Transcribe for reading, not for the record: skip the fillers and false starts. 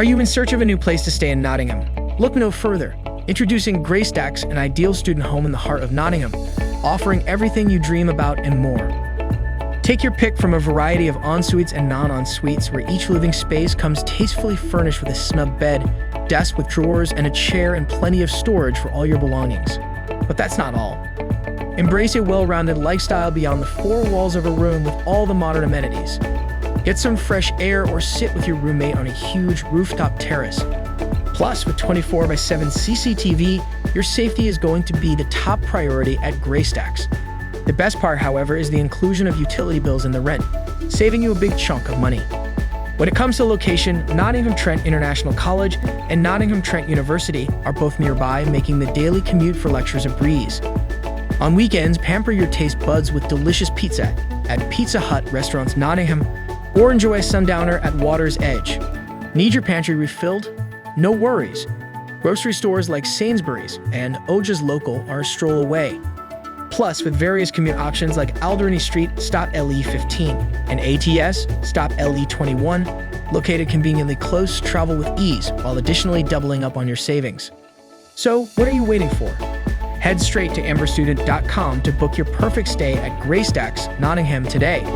Are you in search of a new place to stay in Nottingham? Look no further. Introducing Graystacks, an ideal student home in the heart of Nottingham, offering everything you dream about and more. Take your pick from a variety of ensuites and non-ensuites, where each living space comes tastefully furnished with a snug bed, desk with drawers, and a chair, and plenty of storage for all your belongings. But that's not all. Embrace a well-rounded lifestyle beyond the four walls of a room with all the modern amenities. Get some fresh air or sit with your roommate on a huge rooftop terrace. Plus, with 24/7 CCTV, your safety is going to be the top priority at Graystacks. The best part, however, is the inclusion of utility bills in the rent, saving you a big chunk of money. When it comes to location, Nottingham Trent International College and Nottingham Trent University are both nearby, making the daily commute for lectures a breeze. On weekends, pamper your taste buds with delicious pizza at Pizza Hut Restaurants Nottingham, or enjoy a sundowner at Water's Edge. Need your pantry refilled? No worries. Grocery stores like Sainsbury's and Oja's Local are a stroll away. Plus, with various commute options like Alderney Street, stop LE15, and ATS, stop LE21, located conveniently close, travel with ease, while additionally doubling up on your savings. So, what are you waiting for? Head straight to amberstudent.com to book your perfect stay at Graystacks, Nottingham today.